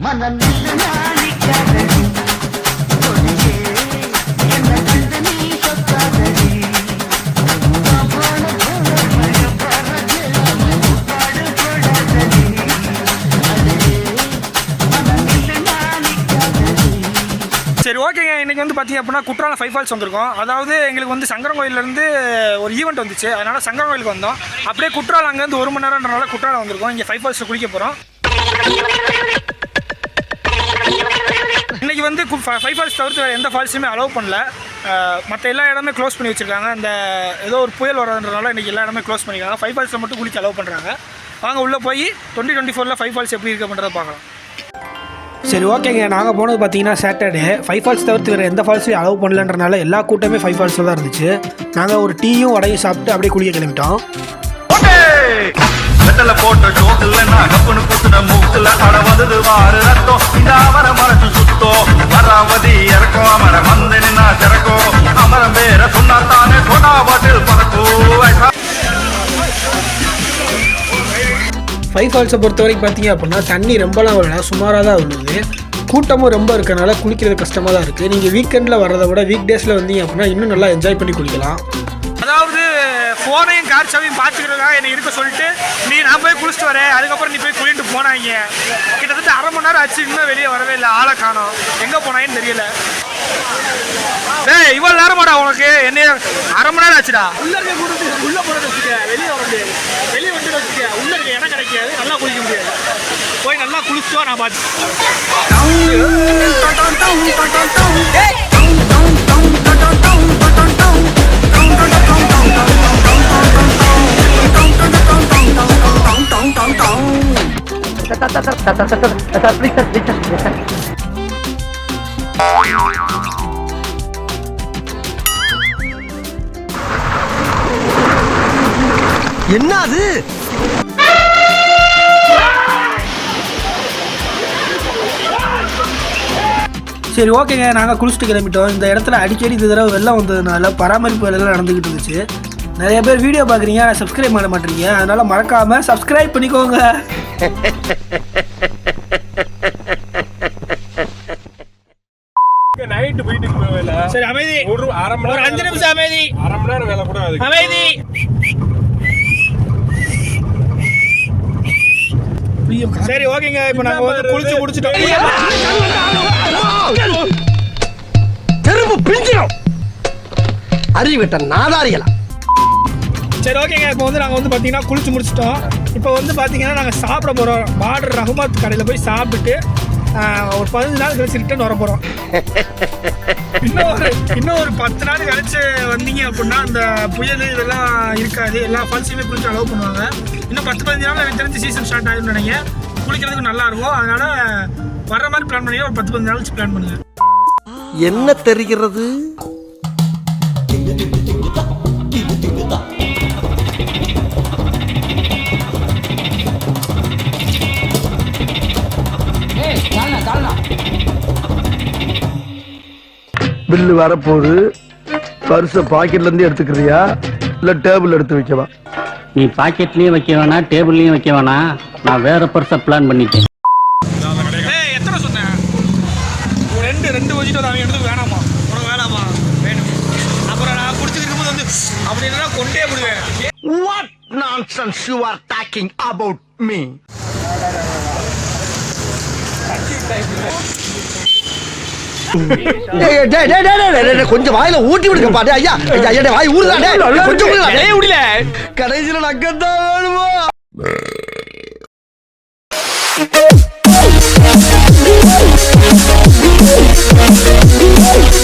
சரி ஓகேங்க, இன்றைக்கி வந்து பார்த்திங்க அப்படின்னா குற்றாலம் 5 ஃபால்ஸ் வந்திருக்கோம். அதாவது எங்களுக்கு வந்து சங்கரன் கோயிலேருந்து ஒரு ஈவெண்ட் வந்துச்சு, அதனால் சங்கரன் கோயிலுக்கு வந்தோம். அப்படியே குற்றாலம் அங்கேருந்து 1 மணி நேரம்ன்றனால குற்றாலம் வந்திருக்கோம். இங்கே 5 ஃபால்ஸில் குளிக்க போகிறோம். இன்றைக்கி வந்து 5 ஃபால்ஸ் தவிர்த்து வேறு எந்த ஃபால்ஸுமே அலோவ் பண்ணல. மற்ற எல்லா இடமே க்ளோஸ் பண்ணி வச்சுருக்காங்க. அந்த ஏதோ ஒரு புயல் வரதுன்றனால இன்றைக்கி எல்லா இடமே க்ளோஸ் பண்ணியிருக்காங்க. 5 ஃபால்ஸில் மட்டும் குளிக்க அலோவ் பண்ணுறாங்க. வாங்க உள்ளே போய் 2024 5 ஃபால்ஸ் எப்படி இருக்க பண்ணுறதை பார்க்கலாம். சரி ஓகேங்க, நாங்கள் போனது பார்த்தீங்கன்னா சாட்டர்டே. 5 ஃபால்ஸ் தவிர்த்து வேறு எந்த ஃபால்ஸையும் அலோவ் பண்ணலன்றனால எல்லா கூட்டமே 5 ஃபால்ஸில் தான் இருந்துச்சு. நாங்கள் ஒரு டீயும் வடையும் சாப்பிட்டு அப்படியே குளிக்க கிளம்பிட்டோம். போட்ட சோத்துல கப்புனு குத்துன மூக்குல அடவது வாரு ரத்தம் இந்த அமர மரத்து சுத்தோ வராவதி இறக்கும் அமர வந்து நின்னா திறக்கும் அமரம் பேர சொன்னா தானே சொன்னா பாட்டில் பறக்கும். 5 ஃபால்ஸை பொறுத்த வரைக்கும் பார்த்தீங்க அப்படின்னா தண்ணி ரொம்பலாம் வரல, சுமாராக தான் விழுது. கூட்டமும் ரொம்ப இருக்கனால குளிக்கிறது கஷ்டமாக தான் இருக்குது. நீங்கள் வீக்கெண்டில் வர்றதை விட வீக் டேஸில் வந்தீங்க அப்படின்னா இன்னும் நல்லா என்ஜாய் பண்ணி குளிக்கலாம். அதாவது ஃபோனையும் கார் சாவையும் பார்த்துக்கிறதா என்னை இருக்க சொல்லிட்டு நான் போய் குளிச்சுட்டு வரேன், அதுக்கப்புறம் நீ போய் குளிட்டு போனாங்க. கிட்டத்தட்ட அரை மணி நேரம் ஆச்சு, இன்னும் வெளியே வரவே இல்லை. ஆளை காணோம், எங்கே போனாங்கன்னு தெரியல. ஏய் இவ்வளோ நேரமாடா உனக்கு? என்ன அரை மணி நேரம் ஆச்சுடா. உள்ளே போகிறது வச்சுக்க, வெளியே வர முடியாது. வெளியே வந்து வச்சுக்க, உள்ளே இருக்க இடம் கிடைக்காது, நல்லா குளிக்க முடியாது. போய் நல்லா குளிச்சுவா நான் பார்த்து. என்ன அது? சரி ஓகேங்க, நாங்கள் குளிச்சுட்டு கிளம்பிட்டோம். இந்த இடத்துல அடிக்கடி இந்த தடவை வெள்ளம் வந்ததுனால பராமரிப்பு வேலைலாம் நடந்துக்கிட்டு இருந்துச்சு. நிறைய பேர் வீடியோ பார்க்குறீங்க, ஆனால் சப்ஸ்கிரைப் பண்ண மாட்டேறீங்க. அதனால் மறக்காமல் சப்ஸ்கிரைப் பண்ணிக்கோங்க. நைட்டு போயிட்டு வேலை. சரி அமைதி, ஒரு அரை மணி நேரம், 5 நிமிஷம் அமைதி. அரை மணி நேரம் வேலை கூட அமைதி. சரி ஓகேங்க, இப்போ நாங்கள் வந்து குளிச்சு முடிச்சிட்டோம். தெருவு பிஞ்சிடும் அறிவிட்ட நாதாரிகளா. சரி ஓகேங்க, இப்போ வந்து நாங்கள் வந்து பார்த்தீங்கன்னா குளிச்சு முடிச்சிட்டோம். இப்போ வந்து பார்த்தீங்கன்னா நாங்கள் சாப்பிட போகிறோம். பார்டர் ரஹ்மத் கடையில் போய் சாப்பிட்டுட்டு ஒரு 15 நாள் கழிச்சு ரிட்டர்ன் வர போகிறோம். இன்னும் ஒரு 10 நாள் கழிச்சு வந்தீங்க அப்படின்னா அந்த புயல் இதெல்லாம் இருக்காது. எல்லா ஃபால்ஸையுமே குளிச்சு அலோவ் பண்ணுவாங்க. இன்னும் 10-15 நாள் எனக்கு தெரிஞ்சு சீசன் ஸ்டார்ட் ஆகிடும்னு நினைக்கிறேன். குளிக்கிறதுக்கு நல்லா இருக்கும். அதனால் வர்ற மாதிரி பிளான் பண்ணி ஒரு 10-15 நாள் கழிச்சு பிளான் பண்ணுங்கள். என்ன தெரிகிறது? பில்லு வரப்போது பர்ஸ பாக்கெட்ல இருந்து எடுத்துக்கிறியா இல்ல டேபிள் எடுத்து வைக்கவா? நீ பாக்கெட்லயும் வைக்க வேணாம், டேபிள்லயும் வைக்க வேணாம். நான் வேற பர்ஸ பிளான் பண்ணிட்டேன். எத்தனை சொன்னேன்? ரெண்டு வச்சுட்டு அவன் எடுத்து வேணாமா? உனக்கு வேணாமா? வேணும். அப்புறம் நான் குடிச்சிட்டு இருக்கும்போது வந்து அப்படின்னா கொண்டே போடுவேன். What nonsense you are talking about me? கொஞ்சம் வாயில ஊட்டி விடுங்க பாட்டு. ஐயா ஐயா வாய் ஊடுதானே, கொஞ்சம் விடல. கடைசியில நக்கத்தான் வேணுமா?